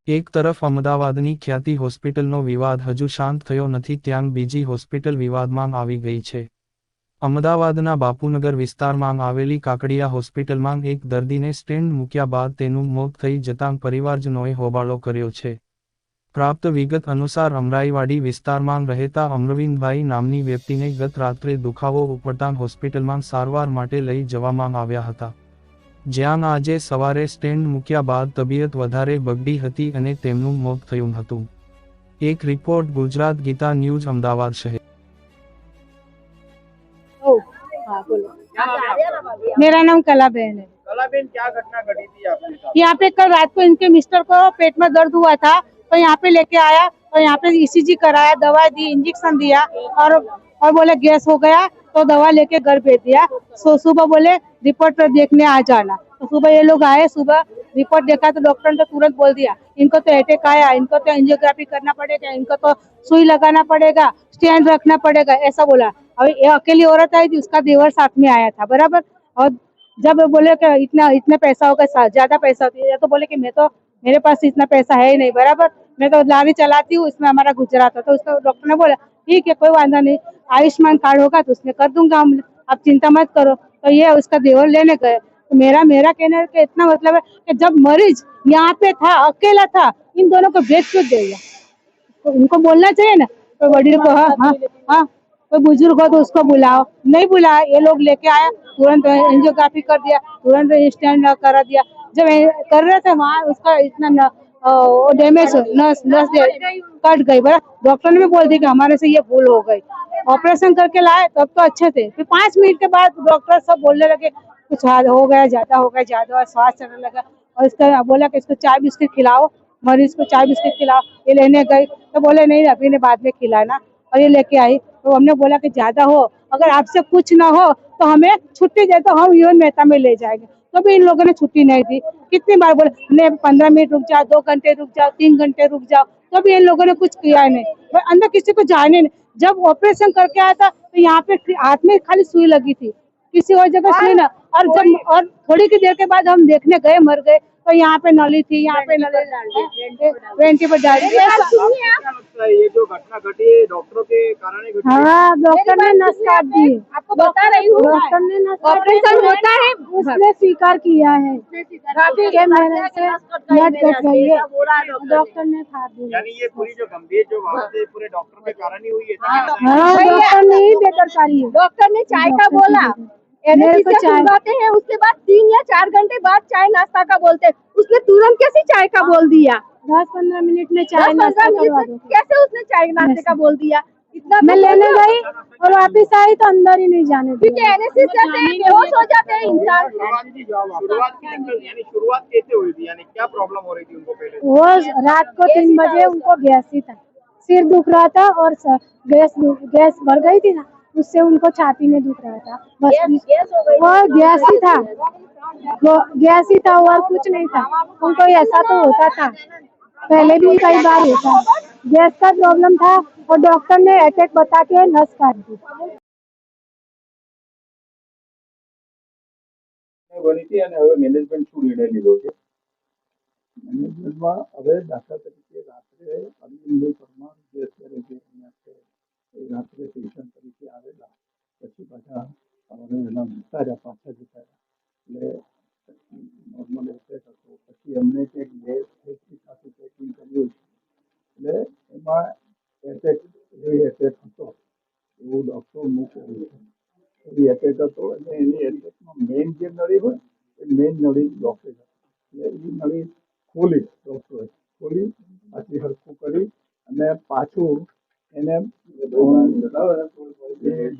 એક તરફ અમદાવાદની ખ્યાતિ હોસ્પિટલનો વિવાદ હજુ શાંત થયો નથી, ત્યાં બીજી હોસ્પિટલ વિવાદમાં આવી ગઈ છે. અમદાવાદના બાપુનગર વિસ્તારમાં આવેલી કાકડિયા હોસ્પિટલમાં એક દર્દીને સ્ટેન્ડ મૂક્યા બાદ તેનું મોત થઈ જતાં પરિવારજનોએ હોબાળો કર્યો છે. પ્રાપ્ત વિગત અનુસાર અમરાઈવાડી વિસ્તારમાં રહેતા અમરવિંદભાઈ નામની વ્યક્તિને ગત રાત્રે દુખાવો ઉપડતાં હોસ્પિટલમાં સારવાર માટે લઈ જવામાં આવ્યા હતા. જ્યાં આજે સવારે સ્ટેન્ડ મૂક્યા બાદ તબિયત વધારે બગડી હતી અને તેમનું મોત થયું હતું. એક રિપોર્ટ ગુજરાત ગીતા ન્યૂઝ અમદાવાદ શહેર। हाँ बोलो। मेरा नाम कलाबेन है। कलाबेन, क्या घटना घटी थी आपके साथ? यहाँ पे कल रात को इनके मिस्टर को पेट में दर्द हुआ था, तो यहाँ पे लेके आया और यहाँ पे ईसीजी कराया, दवा दी, इंजेक्शन दिया और बोले गैस हो गया तो दवा लेके घर भेज दिया। सुबह बोले रिपोर्ट देखने आ जाना, तो सुबह ये लोग आए। सुबह रिपोर्ट देखा तो डॉक्टर ने तो तुरंत बोल दिया इनको तो अटैक आया, इनको तो एंजियोग्राफी करना पड़ेगा, इनको तो सुई लगाना पड़ेगा, स्टैंड रखना पड़ेगा, ऐसा बोला। अब ये अकेली औरत आई थी, उसका देवर साथ में आया था, बराबर। और जब बोले कि इतना इतना पैसा होगा, ज्यादा पैसा होती है, तो बोले कि मेरे पास इतना पैसा है ही नहीं, बराबर। मैं तो लारी चलाती हूँ, इसमें हमारा गुजरात होता। तो उसको डॉक्टर ने बोला ठीक है, कोई वादा नहीं, आयुष्मान कार्ड होगा तो उसमें कर दूंगा हम, आप चिंता मत करो। तो ये उसका देवर लेने गए। तो मेरा कहने का इतना मतलब है कि जब मरीज यहाँ पे था, अकेला था, इन दोनों को भेज क्यों दिया? तो उनको बोलना चाहिए ना, तो वडील को। हाँ हाँ हाँ, कोई बुजुर्ग हो तो उसको बुलाओ, नहीं बुलाया, ये लोग लेके आया, तुरंत एंजियोग्राफी कर दिया, तुरंत स्टैंड करा दिया। जब कर रहे थे वहाँ उसका इतना डैमेज, नस नस कट गई, बड़ा। डॉक्टर ने भी बोल दिया कि हमारे से ये भूल हो गई, ऑपरेशन करके लाए तब तो अच्छे थे, फिर 5 मिनट के बाद डॉक्टर सब बोलने लगे कुछ हो गया, ज्यादा श्वास चलने लगा। और इसका बोला कि इसको चाय बिस्किट खिलाओ, मरीज को चाय बिस्किट खिलाओ। ये लेने गई तो बोले नहीं, अभी ने बाद में खिलाना, और ये लेके आई। तो हमने बोला कि ज्यादा हो, अगर आपसे कुछ ना हो तो हमें छुट्टी दे, तो हम यूएन मेहता में ले जाएंगे। तो भी इन लोगों ने छुट्टी नहीं दी। कितनी बार बोले नहीं, 15 मिनट रुक जाओ, 2 घंटे रुक जाओ, 3 घंटे रुक जाओ, तो भी इन लोगों ने कुछ किया नहीं। अंदर किसी को जाने नहीं। जब ऑपरेशन करके आया था तो यहाँ पे हाथ में खाली सुई लगी थी, किसी और जगह सुई ना। और थोड़ी की देर के बाद हम देखने गए, मर गए, तो यहाँ पे नली थी, यहाँ पे नली वेंटी पर डाल दी। क्या लगता है ये जो घटना घटी है डॉक्टरों के कारण ही घटी है? हाँ, डॉक्टर ने नस काट दी, आपको बता रही हूँ। डॉक्टर ने नस, ऑपरेशन होता है, उसने स्वीकार किया है कि मेरे से नस कट गई है, डॉक्टर ने काट दी। यानी ये पूरी जो गंभीर जो बात है पूरे डॉक्टर के कारण ही हुई है। हाँ, डॉक्टर ने ही बेदरकारी है। डॉक्टर ने चाय का बोला, सुलगाते हैं, उसके बाद 3 या 4 घंटे बाद चाय नाश्ता का बोलते हैं, उसने तुरंत कैसे चाय का बोल दिया? 10-15 मिनट में चाय नाश्ता करवा दो। कैसे उसने चाय नाश्ते का बोल दिया? इतना मैं लेने गई और वापिस आई तो अंदर ही नहीं जाने दिया। क्योंकि एनेस्थीसिया से बेहोश हो जाते हैं इंसान। शुरुआत कैसे हुई थी, यानी क्या प्रॉब्लम हो रही थी उनको पहले? वो रात को 3 बजे उनको गैस ही था, सिर दुख रहा था और गैस भर गई थी ना, उससे उनको छाती में दुख रहा था, बस वो गैस ही था, वो गैस ही था और कुछ नहीं था उनको। ऐसा तो होता था पहले भी कई बार होता, गैस का प्रॉब्लम था और डॉक्टर ने अटैक बता के नस काट दी। બની હતી અને હવે મેનેજમેન્ટ શું નિર્ણય લીધો છે? મેનેજમેન્ટમાં હવે દાખલા તરીકે રાત્રે અરવિંદભાઈ પરમાર જે અત્યારે જે અહીંયા છે એ રાત્રે પેશન્ટ તરીકે આવેલા, પછી પાછા હવે એના જતા રહ્યા, પાછા જતા રહ્યા, એટલે નોર્મલ એટેક હતો, પછી એમને કંઈક 2 ફેસની સાથે પેકિંગ કર્યું છે, એટલે એમાં એટેક હતો એવું ડૉક્ટરનું કહેવું છે। એવી એટેક હતો એટલે એની એટેકમાં મેઇન જે નળી હોય એ મેઇન નળી બ્લોકેજ હતી, એટલે એ નળી ખોલી, ડૉક્ટરે ખોલી પાછી હરખું કરી અને પાછું એને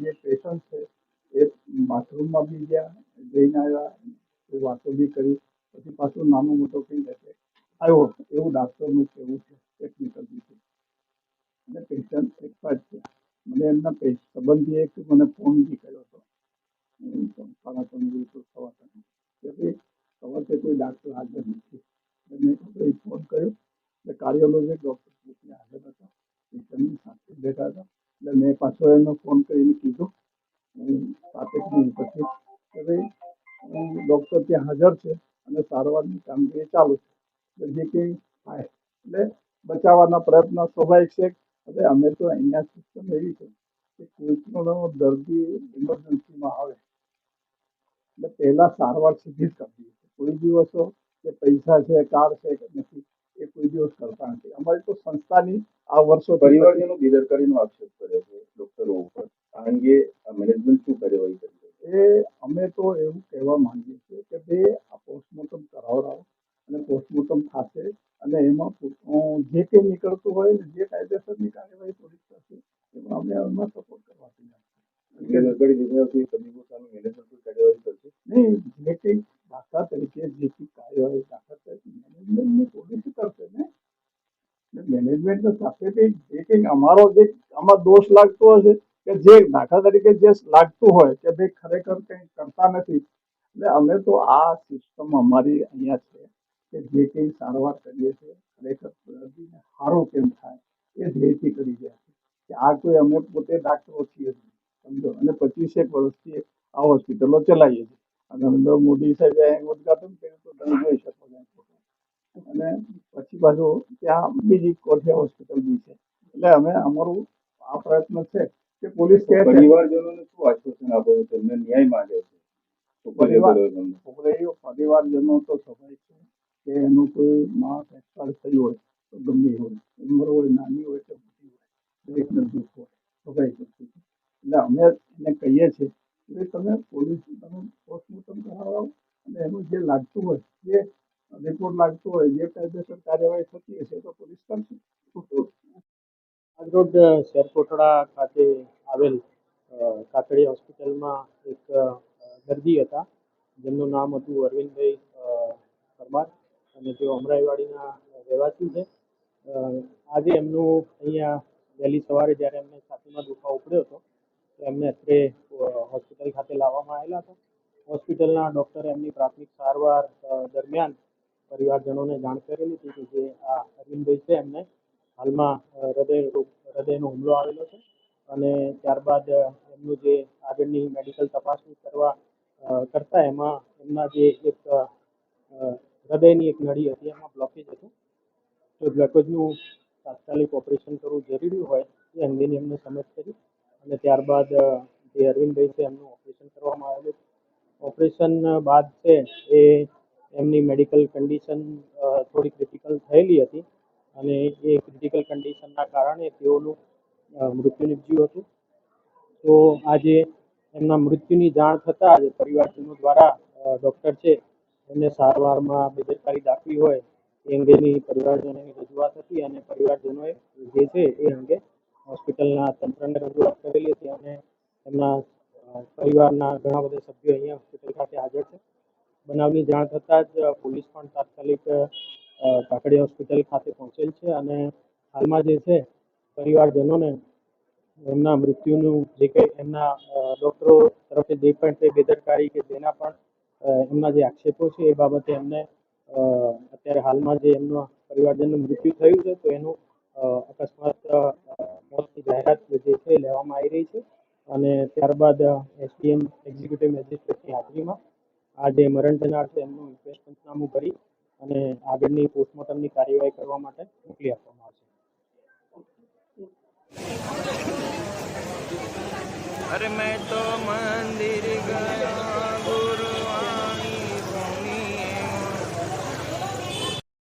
જે પેશન્ટ છે એ બાથરૂમમાં બી ગયા, જઈને આવ્યા, એ વાતો બી કરી, પછી પાછું નાનો મોટો કંઈ એટેક આવ્યો એવું ડાક્ટરનું કહેવું છે, ટેકનિકલ રીતે। અને પેશન્ટ એક્સપાયર થયા। મને એમના સંબંધીએ મને ફોન બી કર્યો હતો, સાડા 3 સવા 3 કે ભાઈ સવારે કોઈ ડાક્ટર હાજર નથી। મેં ફોન કર્યો એટલે કાર્ડિયોલોજી ડૉક્ટર પોતે હાજર હતા, પેશન્ટની સાથે બેઠા હતા, એટલે મેં પાછો એનો ફોન કરીને કીધું 7-8 મિનિટ પછી કે ભાઈ ડૉક્ટર ત્યાં હાજર છે અને સારવારની કામગીરી ચાલુ છે, એટલે જે કંઈ થાય એટલે બચાવવાના પ્રયત્ન સ્વાભાવિક છે. હવે અમે તો અહીંયા સિસ્ટમ એવી છે કે કોઈ પણ દર્દી ઇમરજન્સીમાં આવે એટલે પહેલા સારવાર સીધી જ કરવી છે. કોઈ દિવસો કે પૈસા છે કાર્ડ છે કે નથી એ કોઈ દિવસ કરતા નથી. અમારી તો સંસ્થાની આ વર્ષો પરિવારજનો બેદરકારીનો આક્ષેપ કર્યો છે ડોક્ટરો ઉપર. આ અંગે મેનેજમેન્ટ શું કાર્યવાહી કરી છે? એ અમે તો એવું કહેવા માંગીએ છીએ કે બે આ પોસ્ટમોર્ટમ કરાવડાવો અને પોસ્ટમોર્ટમ થશે અને એમાં જે કંઈ નીકળતું હોય ને જે કાયદેસરની કાર્યવાહી થોડીક થશે એમાં અમે એમાં સપોર્ટ કરવા તૈયાર છીએ. બેદરકારી વિષયથી તબીબો સામે મેનેજમેન્ટ કોઈ કાર્યવાહી કરશે? નહીં, જે કંઈ દાખલા તરીકે જે કંઈ કાર્યવાહી દાખલા તરીકે મેનેજમેન્ટની પોલિસી કરશે ને મેનેજમેન્ટ સાથે જે કંઈ અમારો જે આમાં દોષ લાગતો હશે કે જે દાખલા તરીકે જે લાગતું હોય કે ભાઈ ખરેખર કંઈ કરતા નથી એટલે અમે તો આ સિસ્ટમ અમારી અહીંયા છે કે જે કંઈ સારવાર કરીએ છીએ ખરેખર દર્દીને સારું કેમ થાય એ ધ્યેયથી કરી રહ્યા છે કે આ કોઈ અમે પોતે ડાક્ટરો છીએ જ નહીં, સમજો. અને 25 વર્ષથી આ હોસ્પિટલો ચલાવીએ છીએ. નરેન્દ્ર મોદી સાહેબે ઉદઘાટન કર્યું તો તમે જોઈ શકો છો. અને પછી પાછું ત્યાં બીજી કોઠિયા હોસ્પિટલ બી છે. એટલે અમે અમારું આ પ્રયત્ન છે કે પોલીસ કહે છે પરિવારજનોને શું આશ્વાસન આપો છો? તેમને ન્યાય માંગે છે તો પરિવારજનો તો સ્વાભાવિક છે કે એનું કોઈ માણસ એક્સપાયર થયું હોય તો ગમે હોય ઉંમર હોય નાની હોય કે મોટી હોય દરેકને દુઃખ હોય સ્વાભાવિક વસ્તુ છે. એટલે અમે એને કહીએ છીએ કે તમે પોલીસ તમે પોસ્ટમોર્ટમ કરાવો અને એનું જે લાગતું હોય જે રિપોર્ટ લાગતો હોય જે કાયદેસર કાર્યવાહી થતી હશે તો પોલીસ કરશે. આજરોજ શહેર કોટડા ખાતે આવેલ કાકડી હોસ્પિટલમાં એક દર્દી હતા જેમનું નામ હતું અરવિંદભાઈ પરમાર અને તેઓ અમરાઈવાડીના રહેવાસી છે. આજે એમનું અહીંયા વહેલી સવારે જ્યારે એમને છાતીમાં દુખાવો પડ્યો હતો તો એમને અત્રે હોસ્પિટલ ખાતે લાવવામાં આવેલા હતા. હોસ્પિટલના ડૉક્ટરે એમની પ્રાથમિક સારવાર દરમિયાન પરિવારજનોને જાણ કરેલી હતી કે જે આ અરવિંદભાઈ છે એમને હાલમાં હૃદયનો હુમલો આવેલો છે અને ત્યારબાદ એમનું જે આગળની મેડિકલ તપાસણી કરતા એમાં એમના જે એક હૃદયની એક નળી હતી એમાં બ્લોકેજ હતું. તો ગ્લુકોઝનું તાત્કાલિક ઓપરેશન કરવું જરૂરી હોય એ અંગેની એમને સમજ કરી અને ત્યારબાદ જે અરવિંદભાઈ છે એમનું ઓપરેશન કરવામાં આવેલું. ઓપરેશન બાદ છે એ એમની મેડિકલ કન્ડિશન થોડી ક્રિટિકલ થયેલી હતી અને એ ક્રિટિકલ કન્ડિશનના કારણે તેઓનું મૃત્યુ નીપજ્યું હતું. તો આજે એમના મૃત્યુની જાણ થતાં જ પરિવારજનો દ્વારા ડૉક્ટર છે એમને સારવારમાં બેદરકારી દાખવી હોય એ અંગેની પરિવારજનોની રજૂઆત હતી અને પરિવારજનોએ જે છે એ અંગે હોસ્પિટલના તંત્રને રજૂઆત કરેલી હતી અને એમના પરિવારના ઘણા બધા સભ્યો અહીંયા હોસ્પિટલ ખાતે હાજર છે. બનાવની જાણ થતાં જ પોલીસ પણ તાત્કાલિક કાકડી હોસ્પિટલ ખાતે પહોંચેલ છે અને હાલમાં જે છે પરિવારજનોને એમના મૃત્યુનું જે કંઈ એમના ડૉક્ટરો તરફથી જે પણ તે બેદરકારી કે જેના પણ એમના જે આક્ષેપો છે એ બાબતે એમને અત્યારે હાલમાં જે એમના પરિવારજનનું મૃત્યુ થયું છે તો એનું અકસ્માત મોતની જાહેરાત જે છે લેવામાં આવી રહી છે અને ત્યારબાદ એસડીએમ એક્ઝિક્યુટિવ મેજિસ્ટ્રેટની હાજરીમાં આ જે મરણ જનાર છે એમનું ઇન્ક્વેસ્ટ પંચનામું કરી અને આગળની પોસ્ટમોર્ટમની કાર્યવાહી કરવા માટે મોકલી આપવામાં આવશે. अरे मैं तो मंदिर गया गुरु